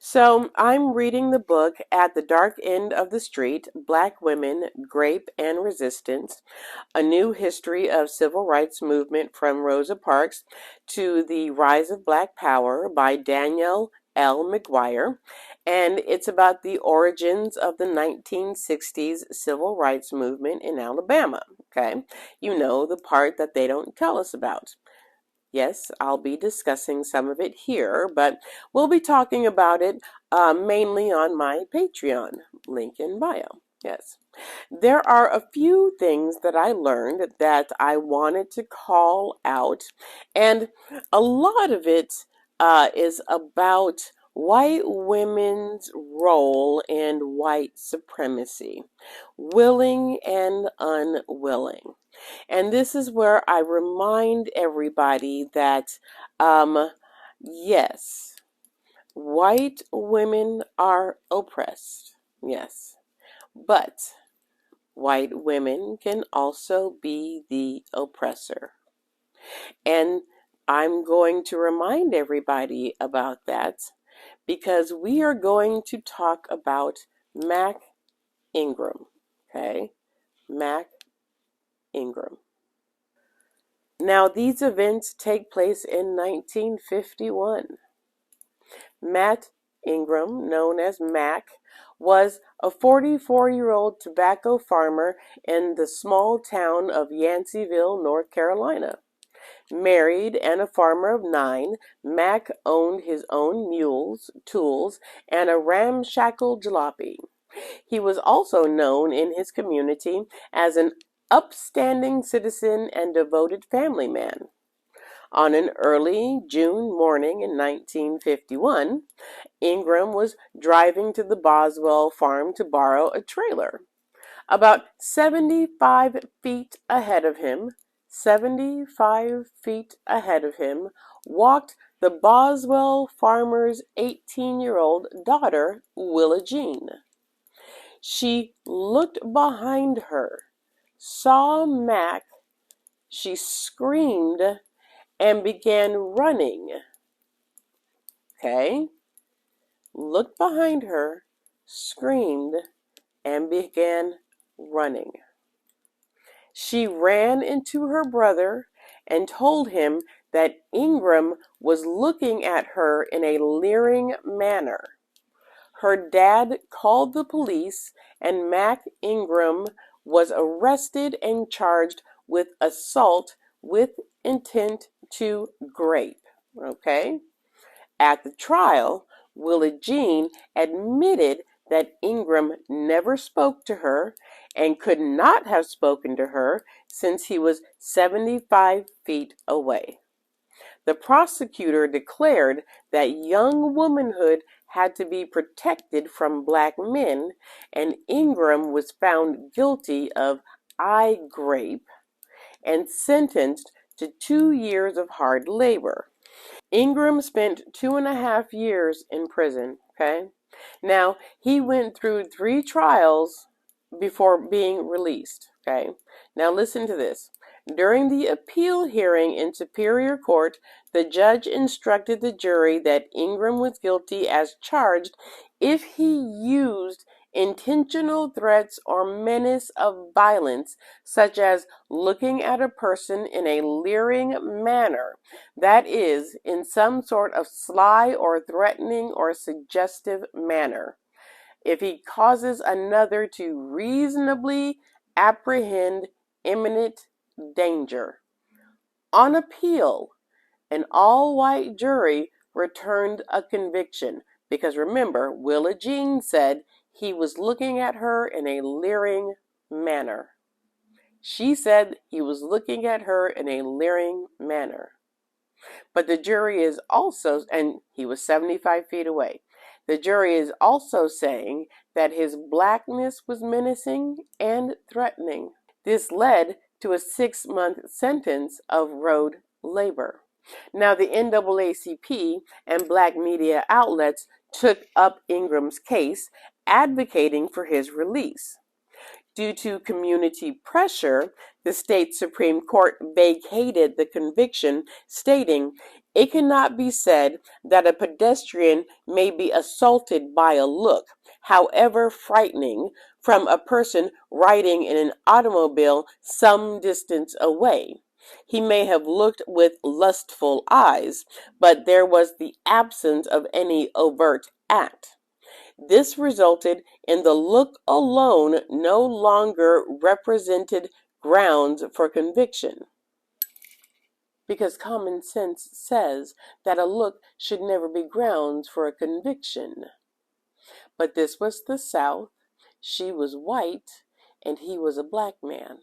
So I'm reading the book At the Dark End of the Street, Black Women, Grape and Resistance, A New History of Civil Rights Movement from Rosa Parks to the Rise of Black Power by Danielle L. McGuire. And it's about the origins of the 1960s civil rights movement in Alabama. Okay, you know, the part that they don't tell us about. Yes, I'll be discussing some of it here, but we'll be talking about it mainly on my Patreon, link in bio. Yes. There are a few things that I learned that I wanted to call out, and a lot of it is about white women's role in white supremacy, willing and unwilling. And this is where I remind everybody that, yes, white women are oppressed. Yes. But white women can also be the oppressor. And I'm going to remind everybody about that because we are going to talk about Mack Ingram. Okay? Mack Ingram. Now, these events take place in 1951. Matt Ingram, known as Mack, was a 44-year-old tobacco farmer in the small town of Yanceyville, North Carolina. Married and a farmer of 9, Mack owned his own mules, tools, and a ramshackle jalopy. He was also known in his community as an upstanding citizen and devoted family man. On an early June morning in 1951, Ingram was driving to the Boswell farm to borrow a trailer. About 75 feet ahead of him, 75 feet ahead of him, walked the Boswell farmer's 18-year-old daughter, Willa Jean. She looked behind her, saw Mack, she screamed, and began running. Okay? Looked behind her, screamed, and began running. She ran into her brother and told him that Ingram was looking at her in a leering manner. Her dad called the police, and Mack Ingram was arrested and charged with assault with intent to grape. Okay? At the trial, Willa Jean admitted that Ingram never spoke to her and could not have spoken to her since he was 75 feet away. The prosecutor declared that young womanhood had to be protected from black men, and Ingram was found guilty of eye grape and sentenced to 2 years of hard labor. Ingram spent 2.5 years in prison, okay? Now, he went through 3 trials before being released, okay? Now, listen to this. During the appeal hearing in Superior Court, the judge instructed the jury that Ingram was guilty as charged if he used intentional threats or menace of violence, such as looking at a person in a leering manner, that is, in some sort of sly or threatening or suggestive manner. If he causes another to reasonably apprehend imminent danger. On appeal, an all-white jury returned a conviction because remember, Willa Jean said he was looking at her in a leering manner. She said he was looking at her in a leering manner. But the jury is also, and he was 75 feet away. The jury is also saying that his blackness was menacing and threatening. This led to a 6-month sentence of road labor. Now, the NAACP and black media outlets took up Ingram's case, advocating for his release. Due to community pressure, the state Supreme Court vacated the conviction, stating It cannot be said that a pedestrian may be assaulted by a look, however frightening, from a person riding in an automobile some distance away. He may have looked with lustful eyes, but there was the absence of any overt act. This resulted in the look alone no longer represented grounds for conviction, because common sense says that a look should never be grounds for a conviction. But this was the South, she was white, and he was a black man.